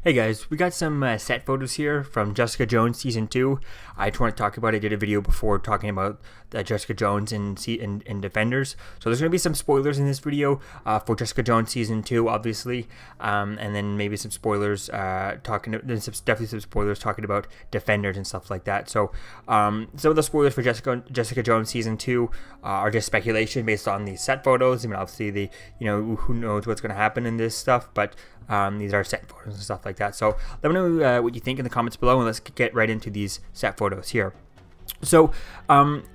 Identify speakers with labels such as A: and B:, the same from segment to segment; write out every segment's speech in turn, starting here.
A: Hey guys, we got some set photos here from Jessica Jones Season 2. I just want to talk about it. I did a video before talking about Jessica Jones in Defenders. So there's going to be some spoilers in this video for Jessica Jones Season 2, obviously. And then maybe some spoilers definitely some spoilers talking about Defenders and stuff like that. So some of the spoilers for Jessica Jones Season 2 are just speculation based on these set photos. I mean, obviously, who knows what's going to happen in this stuff, but these are set photos and stuff like that. So let me know what you think in the comments below, and let's get right into these set photos here. So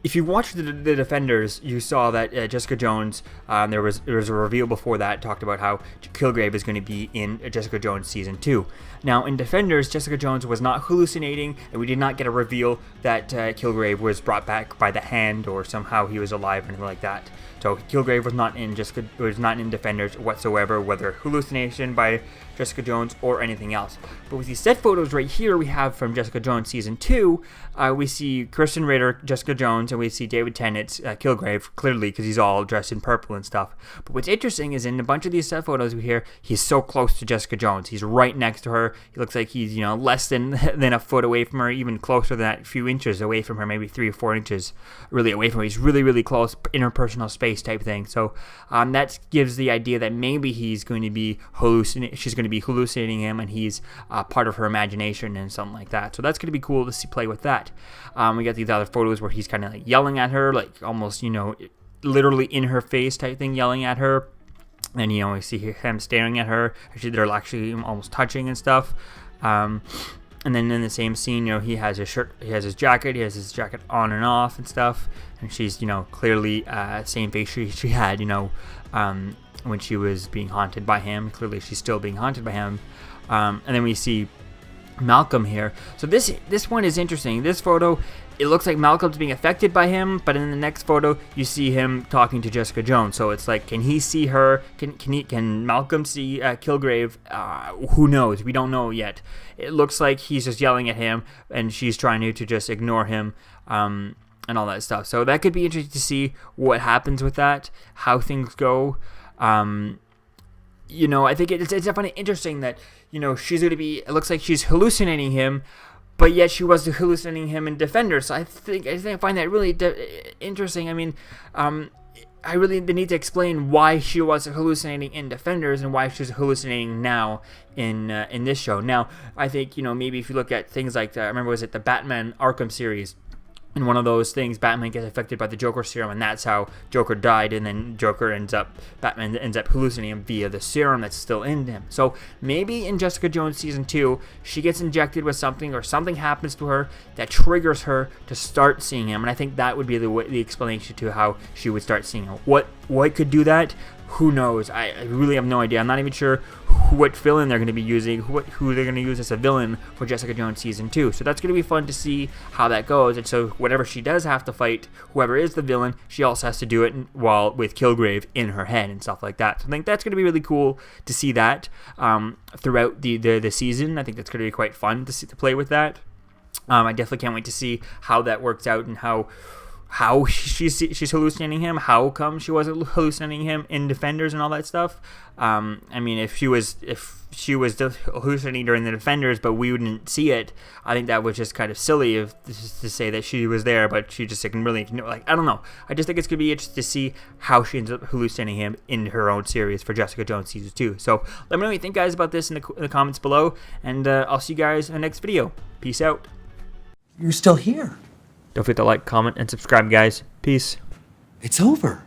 A: if you watched the Defenders, you saw that Jessica Jones, there was a reveal before that talked about how Killgrave is going to be in Jessica Jones Season 2. Now in Defenders, Jessica Jones was not hallucinating, and we did not get a reveal that Killgrave was brought back by the hand or somehow he was alive or anything like that. So Killgrave was not in Defenders whatsoever, whether hallucination by Jessica Jones or anything else. But with these set photos right here we have from Jessica Jones Season 2, we see Kristen Ritter, Jessica Jones, and we see David Tennant's Killgrave, clearly because he's all dressed in purple and stuff. But what's interesting is in a bunch of these set photos we hear, he's so close to Jessica Jones. He's right next to her. He looks like he's, less than a foot away from her, even closer than that, a few inches away from her, maybe 3 or 4 inches really away from her. He's really, really close, interpersonal space type thing. So that gives the idea that maybe he's going to be she's going to be hallucinating him, and he's part of her imagination and something like that. So that's going to be cool to see play with that. We got these other photos where he's kind of like yelling at her, like almost literally in her face type thing, yelling at her. And we see him staring at her. Actually, they're actually almost touching and stuff. And then in the same scene, he has his shirt, he has his jacket on and off and stuff. And she's, clearly same face she had, when she was being haunted by him. Clearly, she's still being haunted by him. And then we see Malcolm here. So this one is interesting. This photo, it looks like Malcolm's being affected by him, but in the next photo you see him talking to Jessica Jones. So it's like, can he see her? Can Malcolm see Killgrave? Who knows? We don't know yet. It looks like he's just yelling at him, and she's trying to just ignore him, and all that stuff. So that could be interesting to see what happens with that, how things go. I think it's definitely interesting that she's going to be. It looks like she's hallucinating him, but yet she was hallucinating him in Defenders. So I find that really interesting. I mean, I really need to explain why she was hallucinating in Defenders and why she's hallucinating now in this show. Now, I think maybe if you look at things like I remember, was it the Batman Arkham series? In one of those things, Batman gets affected by the Joker serum, and that's how Joker died, and then Batman ends up hallucinating him via the serum that's still in him. So maybe in Jessica Jones Season 2, she gets injected with something, or something happens to her that triggers her to start seeing him, and I think that would be the explanation to how she would start seeing him. What could do that? Who knows? I really have no idea. I'm not even sure what villain they're going to be using, who they're going to use as a villain for Jessica Jones Season 2. So that's going to be fun to see how that goes. And so whatever she does have to fight, whoever is the villain, she also has to do it with Killgrave in her head and stuff like that. So I think that's going to be really cool to see that throughout the season. I think that's going to be quite fun to play with that. I definitely can't wait to see how that works out and how she's hallucinating him, how come she wasn't hallucinating him in Defenders and all that stuff. I mean, if she was hallucinating during the Defenders but we wouldn't see it, I think that was just kind of silly to say that she was there but she just really I don't know. I just think it's going to be interesting to see how she ends up hallucinating him in her own series for Jessica Jones Season 2. So let me know what you think, guys, about this in the comments below, and I'll see you guys in the next video. Peace out.
B: You're still here.
A: Don't forget to like, comment, and subscribe, guys. Peace.
B: It's over.